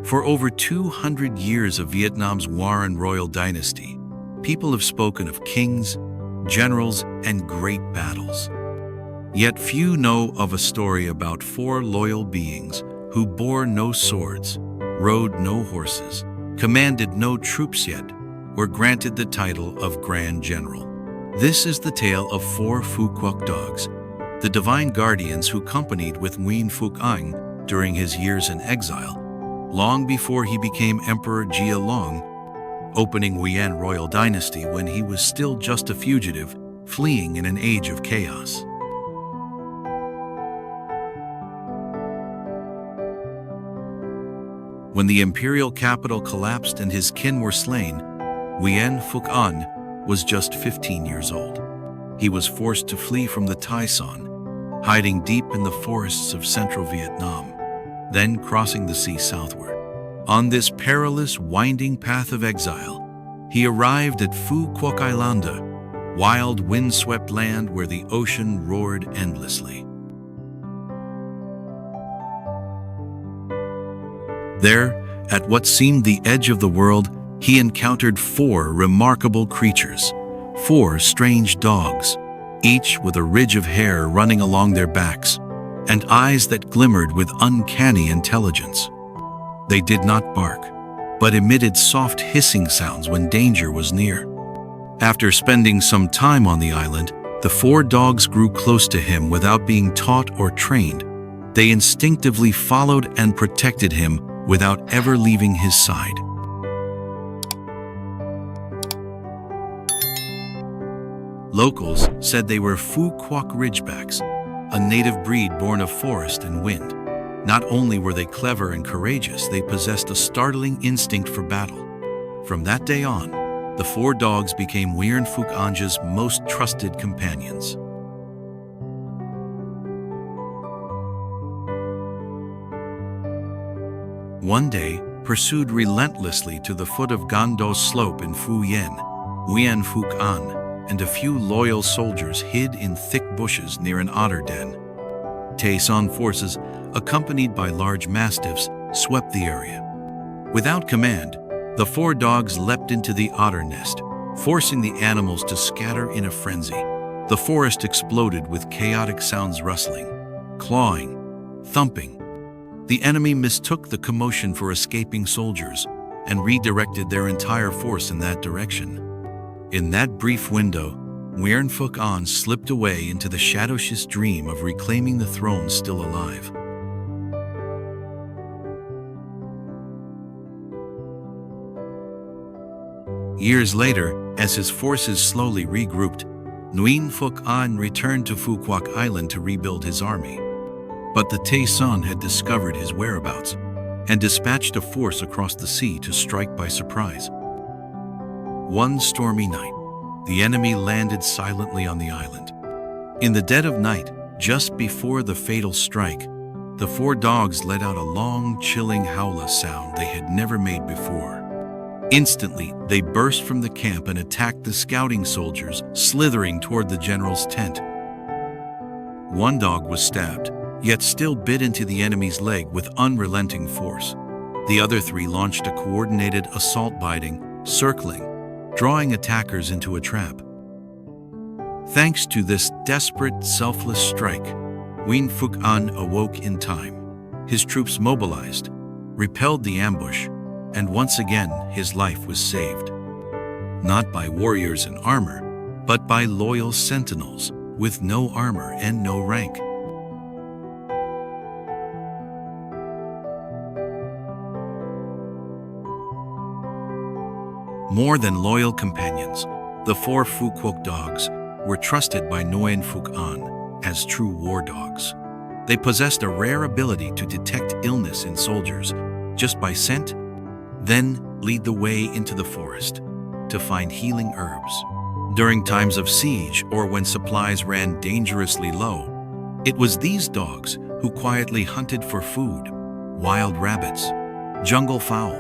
For over 200 years of Vietnam's war and royal dynasty, people have spoken of kings, generals, and great battles. Yet few know of a story about 4 loyal beings who bore no swords, rode no horses, commanded no troops yet, were granted the title of Grand General. This is the tale of 4 Phu Quoc dogs, the divine guardians who accompanied with Nguyễn Phúc Ánh during his years in exile, long before he became Emperor Gia Long, opening Nguyen royal dynasty when he was still just a fugitive, fleeing in an age of chaos. When the imperial capital collapsed and his kin were slain, Nguyễn Phúc Ánh was just 15 years old. He was forced to flee from the Tay Son, hiding deep in the forests of central Vietnam, then crossing the sea southward. On this perilous, winding path of exile, he arrived at Phu Quoc Island, wild, wind-swept land where the ocean roared endlessly. There, at what seemed the edge of the world, he encountered 4 remarkable creatures, 4 strange dogs, each with a ridge of hair running along their backs, and eyes that glimmered with uncanny intelligence. They did not bark, but emitted soft hissing sounds when danger was near. After spending some time on the island, the 4 dogs grew close to him without being taught or trained. They instinctively followed and protected him without ever leaving his side. Locals said they were Phú Quốc Ridgebacks, a native breed born of forest and wind. Not only were they clever and courageous, they possessed a startling instinct for battle. From that day on, the 4 dogs became Nguyễn Phúc Ánh most trusted companions. One day, pursued relentlessly to the foot of Gan Do Slope in Phu Yen, Nguyễn Phúc Ánh and a few loyal soldiers hid in thick bushes near an otter den. Tay Son forces, accompanied by large mastiffs, swept the area. Without command, the 4 dogs leapt into the otter nest, forcing the animals to scatter in a frenzy. The forest exploded with chaotic sounds, rustling, clawing, thumping. The enemy mistook the commotion for escaping soldiers and redirected their entire force in that direction. In that brief window, Nguyễn Phúc Ánh slipped away into the shadowless dream of reclaiming the throne still alive. Years later, as his forces slowly regrouped, Nguyễn Phúc Ánh returned to Phu Quoc Island to rebuild his army. But the Tay Son had discovered his whereabouts and dispatched a force across the sea to strike by surprise. One stormy night, the enemy landed silently on the island. In the dead of night, just before the fatal strike, the 4 dogs let out a long, chilling howl sound they had never made before. Instantly, they burst from the camp and attacked the scouting soldiers, slithering toward the general's tent. One dog was stabbed, yet still bit into the enemy's leg with unrelenting force. The other 3 launched a coordinated assault, biting, circling, drawing attackers into a trap. Thanks to this desperate, selfless strike, Nguyễn Phúc Ánh awoke in time. His troops mobilized, repelled the ambush, and once again his life was saved. Not by warriors in armor, but by loyal sentinels with no armor and no rank. More than loyal companions, the 4 Phu Quoc dogs were trusted by Nguyễn Phúc Ánh as true war dogs. They possessed a rare ability to detect illness in soldiers just by scent, then lead the way into the forest to find healing herbs. During times of siege or when supplies ran dangerously low, it was these dogs who quietly hunted for food, wild rabbits, jungle fowl,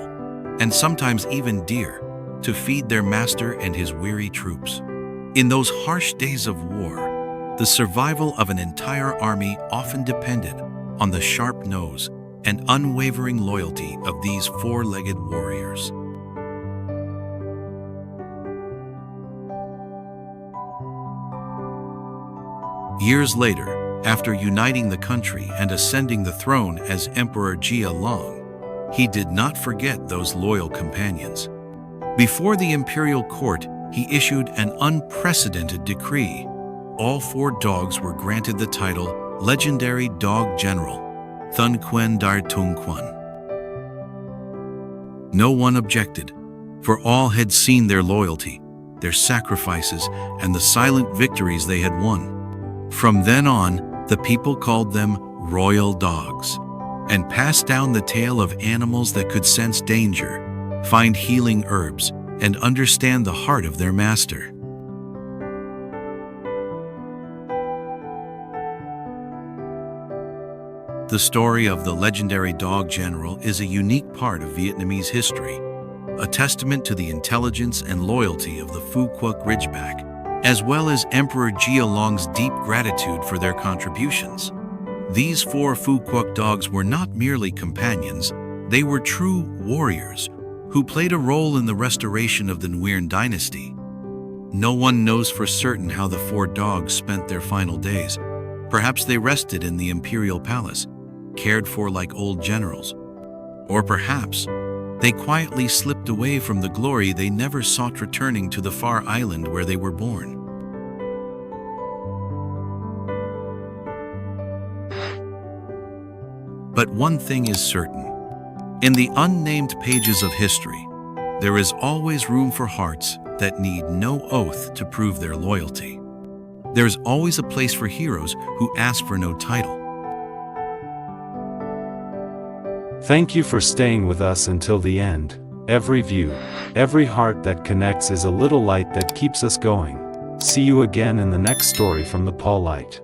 and sometimes even deer, to feed their master and his weary troops. In those harsh days of war, the survival of an entire army often depended on the sharp nose and unwavering loyalty of these four-legged warriors. Years later, after uniting the country and ascending the throne as Emperor Jia Long, he did not forget those loyal companions. Before the imperial court, he issued an unprecedented decree. All four dogs were granted the title Legendary Dog General, Thần Khuyển Đại Tướng Quân. No one objected, for all had seen their loyalty, their sacrifices, and the silent victories they had won. From then on, the people called them royal dogs, and passed down the tale of animals that could sense danger, find healing herbs, and understand the heart of their master. The story of the legendary dog general is a unique part of Vietnamese history, a testament to the intelligence and loyalty of the Phú Quốc Ridgeback, as well as Emperor Jia Long's deep gratitude for their contributions. These four Phú Quốc dogs were not merely companions, they were true warriors who played a role in the restoration of the Nguyen dynasty. No one knows for certain how the four dogs spent their final days. Perhaps they rested in the imperial palace, cared for like old generals. Or perhaps they quietly slipped away from the glory they never sought, returning to the far island where they were born. But one thing is certain. In the unnamed pages of history, there is always room for hearts that need no oath to prove their loyalty. There is always a place for heroes who ask for no title. Thank you for staying with us until the end. Every view, every heart that connects is a little light that keeps us going. See you again in the next story from the Pawlight.